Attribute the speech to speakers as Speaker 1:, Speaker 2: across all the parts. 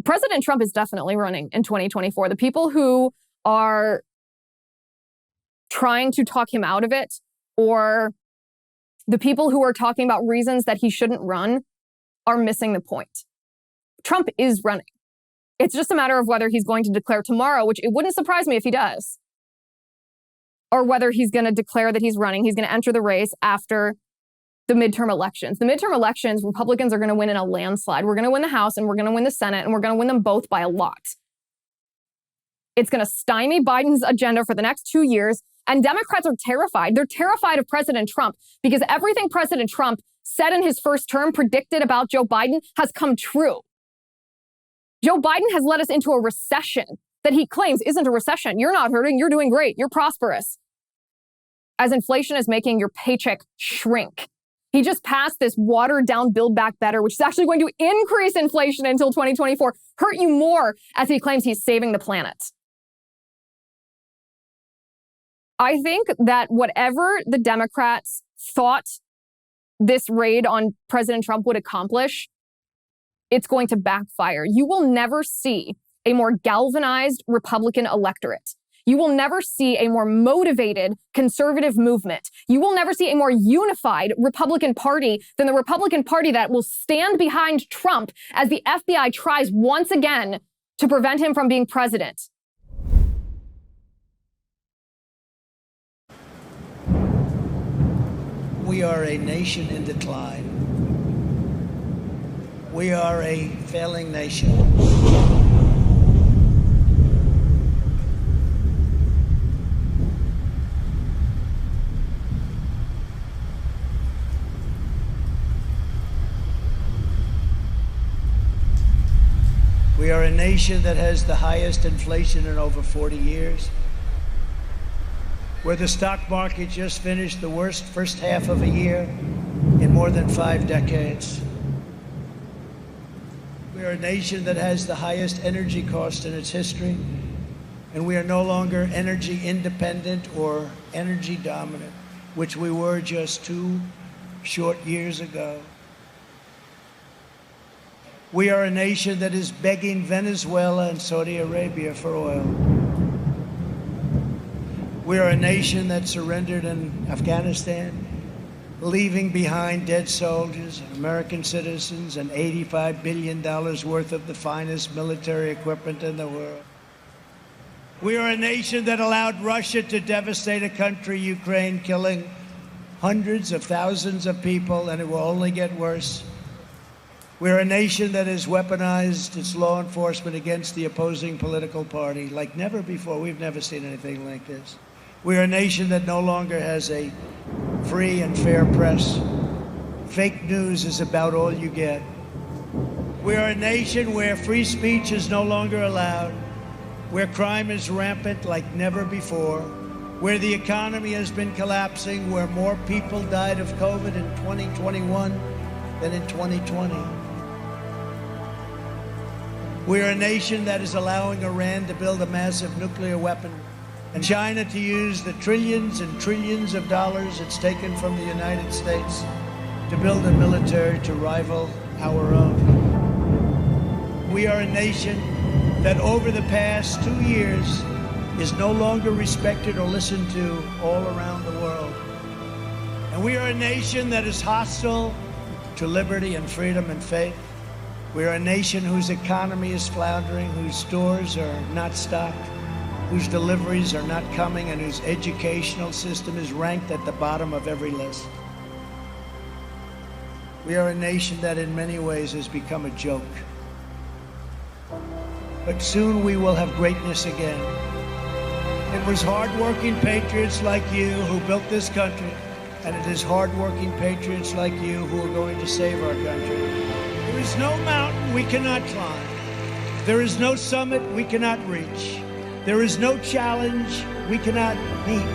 Speaker 1: President Trump is definitely running in 2024. The people who are trying to talk him out of it, or the people who are talking about reasons that he shouldn't run, are missing the point. Trump is running. It's just a matter of whether he's going to declare tomorrow, which it wouldn't surprise me if he does, or whether he's going to declare that he's running. He's going to enter the race after the midterm elections. The midterm elections, Republicans are going to win in a landslide. We're going to win the House and we're going to win the Senate, and we're going to win them both by a lot. It's going to stymie Biden's agenda for the next 2 years. And Democrats are terrified. They're terrified of President Trump because everything President Trump said in his first term, predicted about Joe Biden, has come true. Joe Biden has led us into a recession that he claims isn't a recession. You're not hurting. You're doing great. You're prosperous. As inflation is making your paycheck shrink. He just passed this watered down Build Back Better, which is actually going to increase inflation until 2024, hurt you more, as he claims he's saving the planet. I think that whatever the Democrats thought this raid on President Trump would accomplish, it's going to backfire. You will never see a more galvanized Republican electorate. You will never see a more motivated conservative movement. You will never see a more unified Republican Party than the Republican Party that will stand behind Trump as the FBI tries once again to prevent him from being president.
Speaker 2: We are a nation in decline. We are a failing nation. We are a nation that has the highest inflation in over 40 years. Where the stock market just finished the worst first half of a year in more than 5 decades. We are a nation that has the highest energy cost in its history, and we are no longer energy independent or energy dominant, which we were just 2 short years ago. We are a nation that is begging Venezuela and Saudi Arabia for oil. We are a nation that surrendered in Afghanistan, leaving behind dead soldiers, American citizens, and $85 billion worth of the finest military equipment in the world. We are a nation that allowed Russia to devastate a country, Ukraine, killing hundreds of thousands of people, and it will only get worse. We're a nation that has weaponized its law enforcement against the opposing political party like never before. We've never seen anything like this. We're a nation that no longer has a free and fair press. Fake news is about all you get. We are a nation where free speech is no longer allowed, where crime is rampant like never before, where the economy has been collapsing, where more people died of COVID in 2021 than in 2020. We're a nation that is allowing Iran to build a massive nuclear weapon, and China to use the trillions and trillions of dollars it's taken from the United States to build a military to rival our own. We are a nation that over the past 2 years is no longer respected or listened to all around the world. And we are a nation that is hostile to liberty and freedom and faith. We are a nation whose economy is floundering, whose stores are not stocked, whose deliveries are not coming, and whose educational system is ranked at the bottom of every list. We are a nation that in many ways has become a joke. But soon we will have greatness again. It was hard-working patriots like you who built this country, and it is hard-working patriots like you who are going to save our country. There is no mountain we cannot climb. There is no summit we cannot reach. There is no challenge we cannot meet.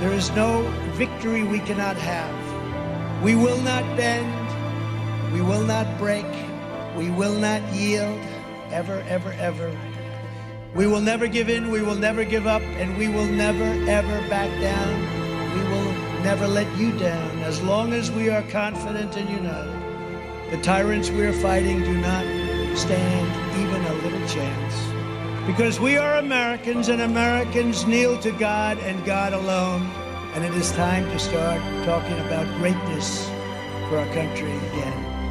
Speaker 2: There is no victory we cannot have. We will not bend. We will not break. We will not yield. Ever, ever, ever. We will never give in. We will never give up. And we will never, ever back down. We will never let you down as long as we are confident and united. The tyrants we are fighting do not stand even a little chance. Because we are Americans, and Americans kneel to God and God alone. And it is time to start talking about greatness for our country again.